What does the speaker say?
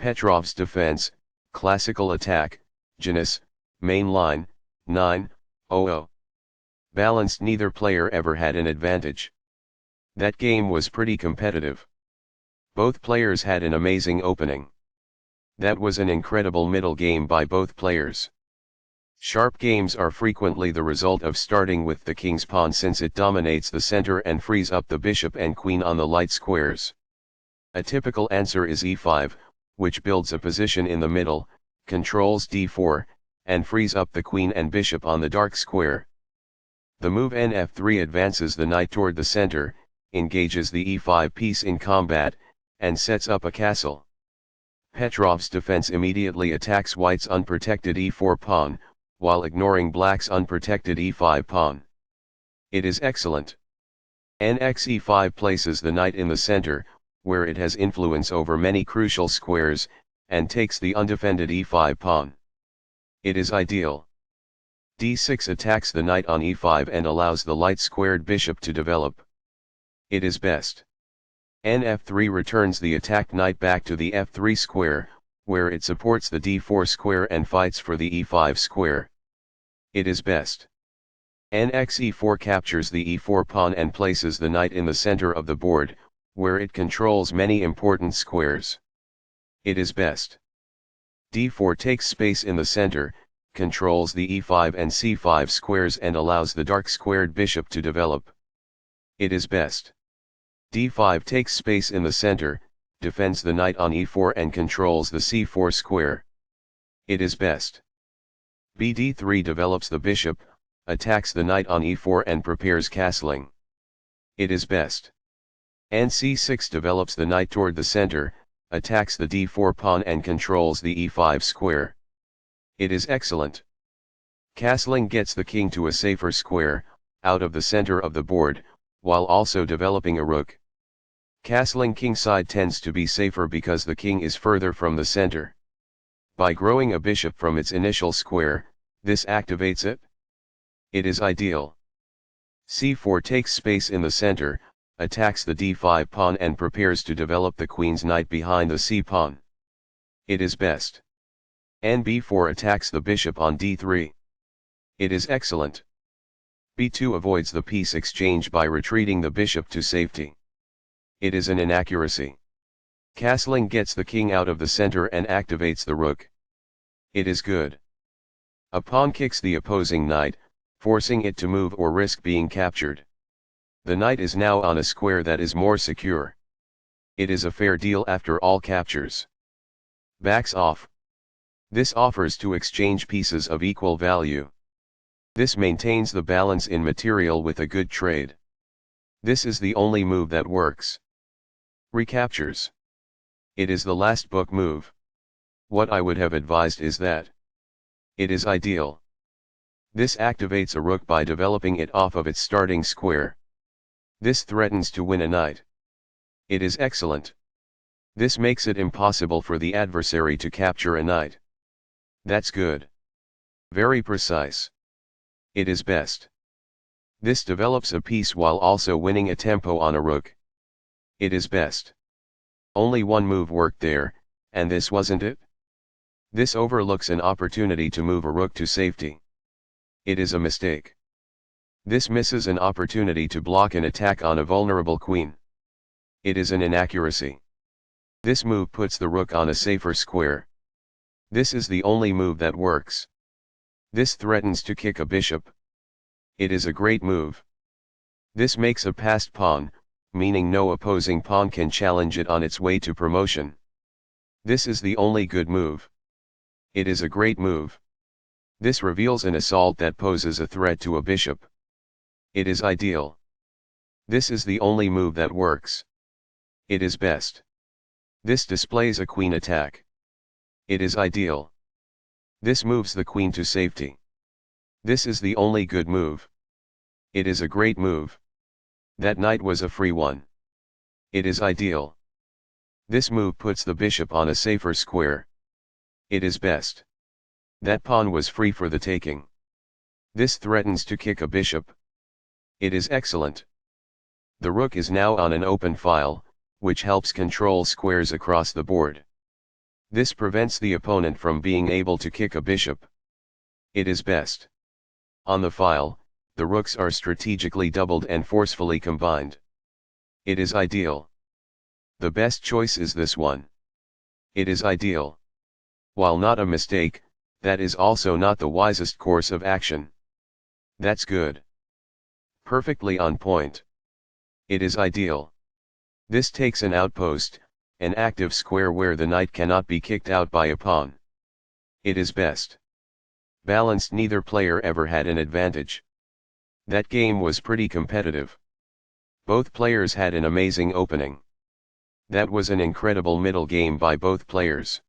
Petrov's defense, classical attack, Jaenisch, main line, 9-0. Balanced, neither player ever had an advantage. That game was pretty competitive. Both players had an amazing opening. That was an incredible middle game by both players. Sharp games are frequently the result of starting with the king's pawn, since it dominates the center and frees up the bishop and queen on the light squares. A typical answer is e5, which builds a position in the middle, controls d4, and frees up the queen and bishop on the dark square. The move nf3 advances the knight toward the center, engages the e5 piece in combat, and sets up a castle. Petrov's defense immediately attacks white's unprotected e4 pawn, while ignoring black's unprotected e5 pawn. It is excellent. Nx e5 places the knight in the center, where it has influence over many crucial squares, and takes the undefended e5 pawn. It is ideal. d6 attacks the knight on e5 and allows the light-squared bishop to develop. It is best. nf3 returns the attacked knight back to the f3 square, where it supports the d4 square and fights for the e5 square. It is best. Nx e4 captures the e4 pawn and places the knight in the center of the board, where it controls many important squares. It is best. d4 takes space in the center, controls the e5 and c5 squares and allows the dark-squared bishop to develop. It is best. d5 takes space in the center, defends the knight on e4 and controls the c4 square. It is best. bd3 develops the bishop, attacks the knight on e4 and prepares castling. It is best. nc6 develops the knight toward the center, attacks the d4 pawn and controls the e5 square. It is excellent. Castling gets the king to a safer square, out of the center of the board, while also developing a rook. Castling kingside tends to be safer because the king is further from the center. By growing a bishop from its initial square, this activates it. It is ideal. c4 takes space in the center, attacks the d5 pawn and prepares to develop the queen's knight behind the c pawn. It is best. nb4 attacks the bishop on d3. It is excellent. b2 avoids the piece exchange by retreating the bishop to safety. It is an inaccuracy. Castling gets the king out of the center and activates the rook. It is good. A pawn kicks the opposing knight, forcing it to move or risk being captured. The knight is now on a square that is more secure. It is a fair deal after all captures. Backs off. This offers to exchange pieces of equal value. This maintains the balance in material with a good trade. This is the only move that works. Recaptures. It is the last book move. What I would have advised is that it is ideal. This activates a rook by developing it off of its starting square. This threatens to win a knight. It is excellent. This makes it impossible for the adversary to capture a knight. That's good. Very precise. It is best. This develops a piece while also winning a tempo on a rook. It is best. Only one move worked there, and this wasn't it? This overlooks an opportunity to move a rook to safety. It is a mistake. This misses an opportunity to block an attack on a vulnerable queen. It is an inaccuracy. This move puts the rook on a safer square. This is the only move that works. This threatens to kick a bishop. It is a great move. This makes a passed pawn, meaning no opposing pawn can challenge it on its way to promotion. This is the only good move. It is a great move. This reveals an assault that poses a threat to a bishop. It is ideal. This is the only move that works. It is best. This displays a queen attack. It is ideal. This moves the queen to safety. This is the only good move. It is a great move. That knight was a free one. It is ideal. This move puts the bishop on a safer square. It is best. That pawn was free for the taking. This threatens to kick a bishop. It is excellent. The rook is now on an open file, which helps control squares across the board. This prevents the opponent from being able to kick a bishop. It is best. On the file, the rooks are strategically doubled and forcefully combined. It is ideal. The best choice is this one. It is ideal. While not a mistake, that is also not the wisest course of action. That's good. Perfectly on point. It is ideal. This takes an outpost, an active square where the knight cannot be kicked out by a pawn. It is best. Balanced, neither player ever had an advantage. That game was pretty competitive. Both players had an amazing opening. That was an incredible middle game by both players.